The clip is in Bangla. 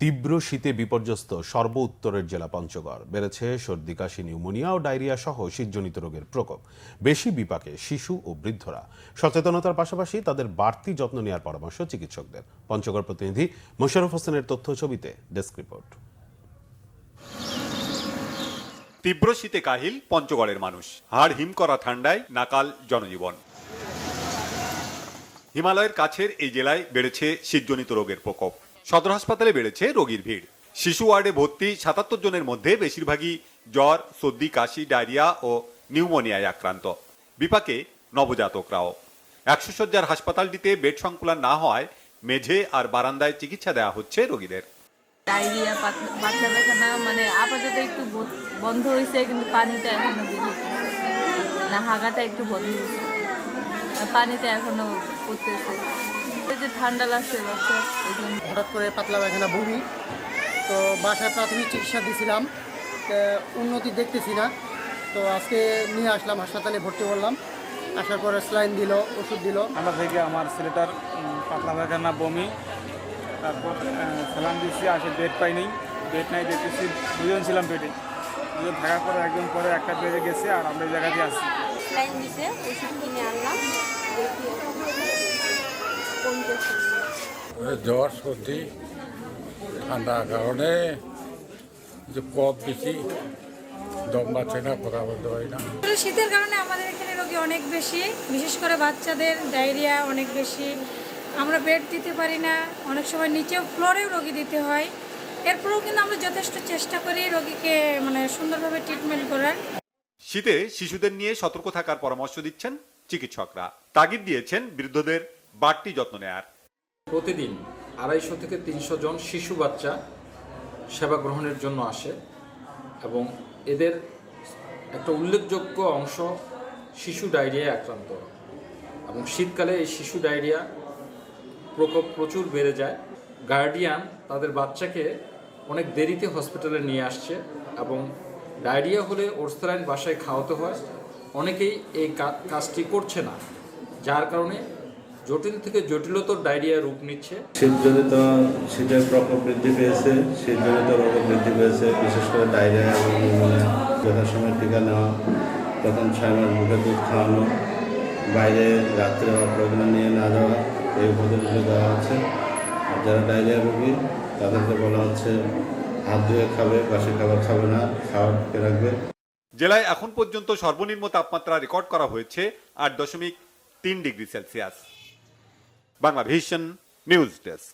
তীব্র শীতে বিপর্যস্ত সর্ব উত্তরের জেলা পঞ্চগড়। বেড়েছে সর্দি, কাশি, নিউমোনিয়া ও ডায়রিয়া সহ শীতজনিত রোগের প্রকোপ। বেশি বিপাকে শিশু ও বৃদ্ধরা। সচেতনতার পাশাপাশি তাদের বাড়তি যত্ন নেওয়ার পরামর্শ চিকিৎসকদের। পঞ্চগড় প্রতিনিধি মোশাররফ হোসেনের তথ্য ছবিতে ডেস্ক রিপোর্ট। তীব্র শীতে কাহিল পঞ্চগড়ের মানুষ। হাড় হিম করা ঠান্ডায় নাকাল জনজীবন। হিমালয়ের কাছের এই জেলায় বেড়েছে শীতজনিত রোগের প্রকোপ। সদর হাসপাতালে বেড়েছে রোগীর ভিড়। শিশু ওয়ার্ডে ভর্তি ৭৭ জনের মধ্যে বেশিরভাগই জ্বর, সর্দি, কাশি, ডায়রিয়া ও নিউমোনিয়ায় আক্রান্ত। বিপাকে নবজাতকরাও। ১০০ শয্যার হাসপাতালটিতে বেড সংকুলান না হওয়ায় মেঝে আর বারান্দায় চিকিৎসা দেওয়া হচ্ছে রোগীদের। ডায়রিয়া, পাতলা পায়খানা মানে আপাতত একটু বন্ধ হয়েছে, কিন্তু পানিটা এখনো বের হচ্ছে না। হাগাটা একটু বন্ধ হয়েছে, পানিতে এখনো পড়তেছে। যে ঠান্ডা লাগছে বাচ্চা, হঠাৎ করে পাতলা পায়খানা, বমি। তো বাসায় প্রাথমিক চিকিৎসা দিয়েছিলাম, উন্নতি দেখতেছি না। তো আজকে নিয়ে আসলাম, হাসপাতালে ভর্তি করলাম। আসার পরে স্যালাইন দিল, ওষুধ দিল। ঠান্ডা থেকে আমার ছেলেটার পাতলা পায়খানা, বমি, তারপর স্যালাইন দিচ্ছি। আসে বেড পাই নেই, বেড নাই, দেখতেছি দুজন ছিলাম বেডে। দুজন থাকার পরে একজন পরে একটা বেডে গেছে, আর আমরা এই জায়গাতে আসছি। স্যালাইন দিছে, ওষুধ কিনে আনলাম, দেখি কমতেছে। জ্বর, সর্দি, ঠান্ডার কারণে যে কফ বেশি, দম পাচ্ছে না, কথা বলতে পারি না। শীতের কারণে আমাদের এখানে রোগী অনেক বেশি, বিশেষ করে বাচ্চাদের ডায়রিয়া অনেক বেশি। আমরা বেড দিতে পারি না, অনেক সময় নিচেও ফ্লোরেও রোগী দিতে হয়। এরপরেও কিন্তু আমরা যথেষ্ট চেষ্টা করি রোগীকে সুন্দরভাবে ট্রিটমেন্ট করার। শীতে শিশুদের নিয়ে সতর্ক থাকার পরামর্শ দিচ্ছেন চিকিৎসকরা। তাগিদ দিয়েছেন বৃদ্ধদের বাড়তি যত্ন নেয়ার। প্রতিদিন ২৫০ থেকে ৩০০ জন শিশু বাচ্চা সেবা গ্রহণের জন্য আসে, এবং এদের একটা উল্লেখযোগ্য অংশ শিশু ডায়রিয়ায় আক্রান্ত। এবং শীতকালে এই শিশু ডায়রিয়া প্রকোপ প্রচুর বেড়ে যায়। গার্ডিয়ান তাদের বাচ্চাকে অনেক দেরিতে হসপিটালে নিয়ে আসছে, এবং ডায়রিয়া হলে ওরসেলাইন বাসায় খাওয়াতে হয়। অনেকেই এই কাজটি করছে না, যার কারণে জটিল থেকে জটিলতর ডায়রিয়া রূপ নিচ্ছে। শীতজনিত শীতের প্রকোপ বৃদ্ধি পেয়েছে, শীতজনিত রোগ বৃদ্ধি পেয়েছে, বিশেষ করে ডায়রিয়া এবং নিউমোনিয়া। যথাসময়ে টিকা নেওয়া, প্রথম ৬ মাস মুখে দুধ খাওয়ানো, বাইরে রাত্রে বা প্রয়োজনে নিয়ে না যাওয়া, এই উপদেশগুলো দেওয়া হচ্ছে। আর যারা ডায়রিয়া রোগী তাদেরকে বলা হচ্ছে হাত ধুয়ে খাবে, বাসি খাবার খাবে না, খাবার ঢেকে রাখবে। জেলায় এখন পর্যন্ত সর্বনিম্ন তাপমাত্রা রেকর্ড করা হয়েছে ৮.৩ degree Celsius. Bangla vision news desk.